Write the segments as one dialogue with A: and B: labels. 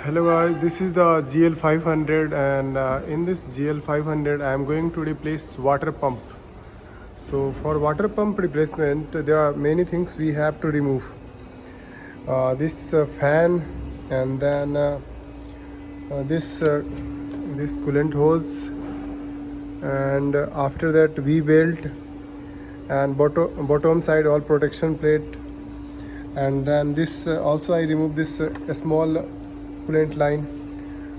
A: Hello guys, this is the GL500 and in this GL500 I am going to replace water pump. So for water pump replacement there are many things we have to remove. This fan and then this coolant hose, and after that V-belt and bottom side all protection plate, and then this also I remove this small coolant line.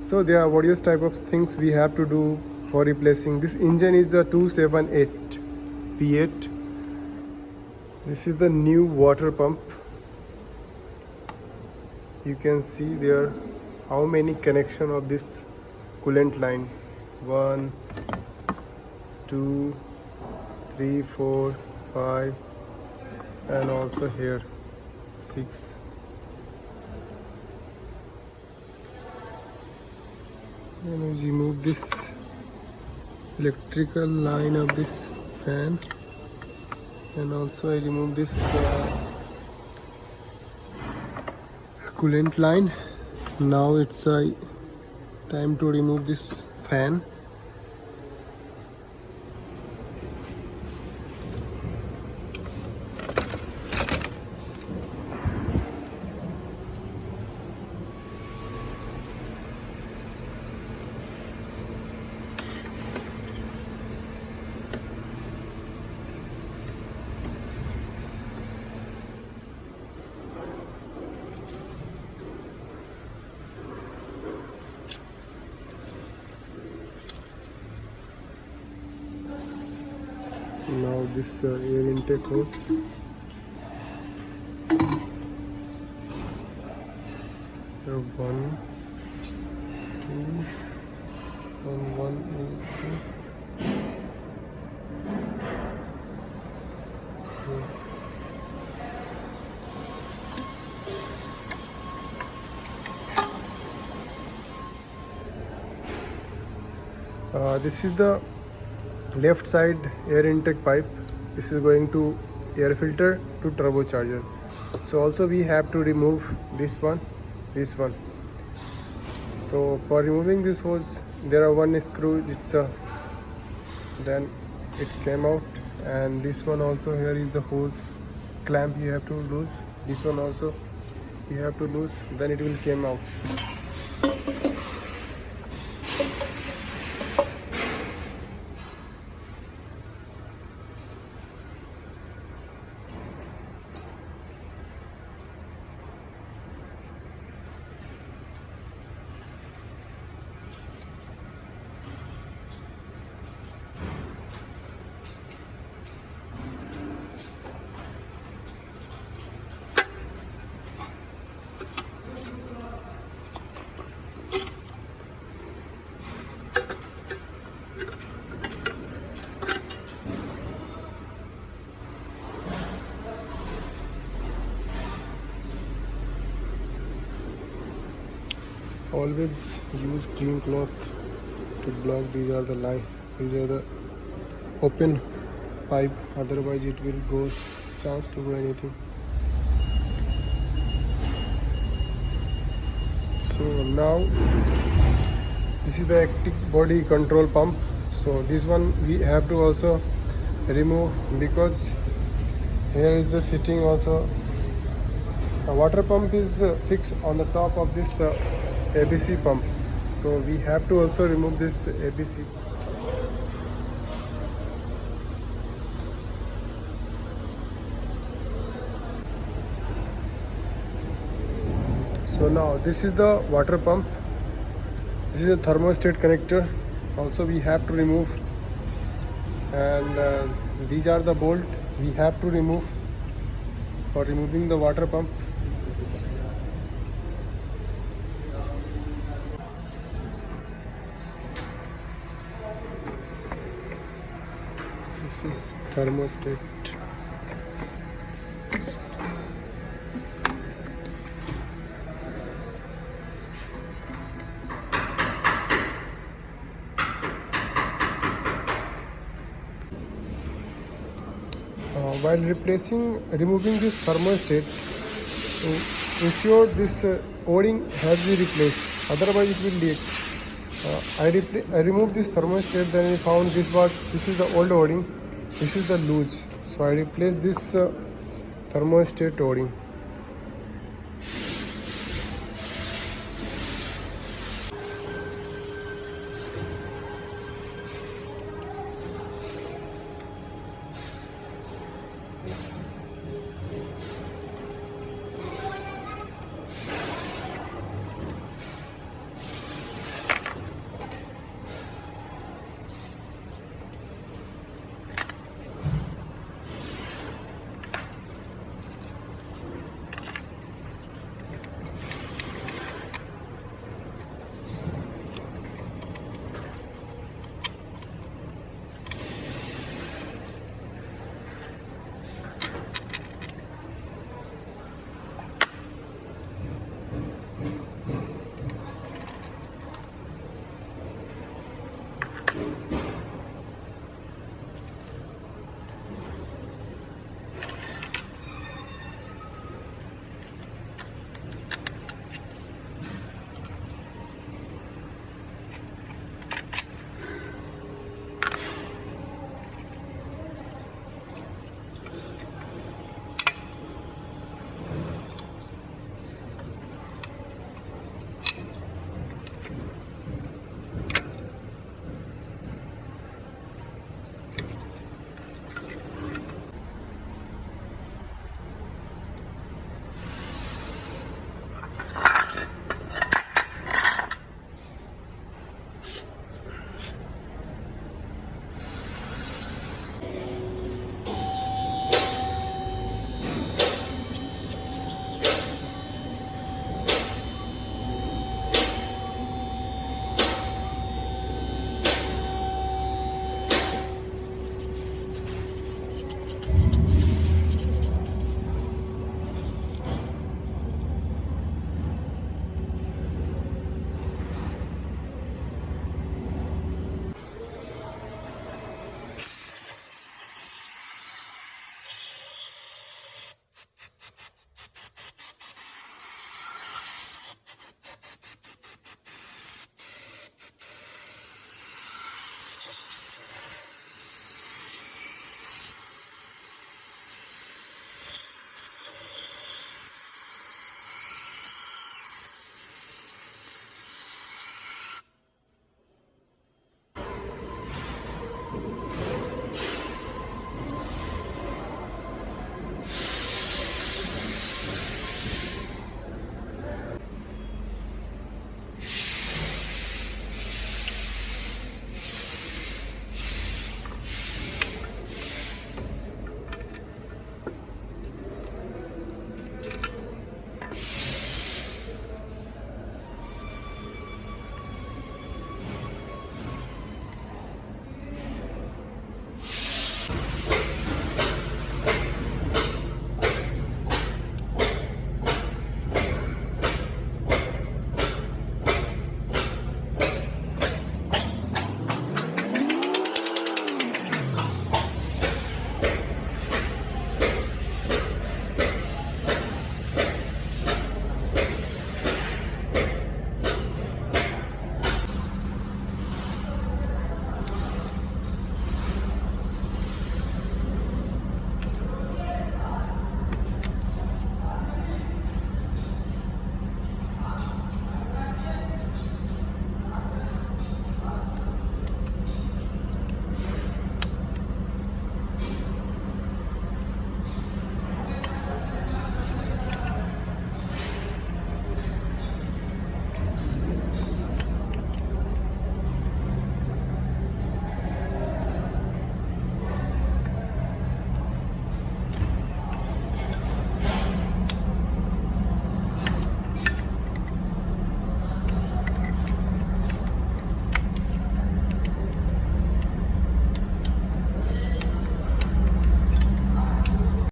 A: So there are various type of things we have to do for replacing. This engine is the 278 P8. This is the new water pump. You can see there how many connection of this coolant line. 1 2 3 4 5 and also here 6. And we remove this electrical line of this fan, and also I remove this coolant line. Now it's time to remove this fan. Now this air intake hose. There 1 2 and 1 also. This is the left side air intake pipe. This is going to air filter to turbocharger. So also we have to remove this one. So for removing this hose there are one screw, it's then it came out, and this one also, here is the hose clamp you have to lose. This one also you have to lose, then it will came out. Always use clean cloth to block. These are the open pipe, otherwise it will go chance to go anything. So now this is the active body control pump. So this one we have to also remove, because here is the fitting also. A water pump is fixed on the top of this ABC pump, so we have to also remove this ABC. So now this is the water pump. This is a thermostat connector, also we have to remove, and these are the bolt we have to remove for removing the water pump. This is thermostat. While removing this thermostat, so ensure this o-ring has been replaced, otherwise it will leak. I removed this thermostat, then I found this is the old o-ring, this is the loose, so I replaced this thermostat o-ring.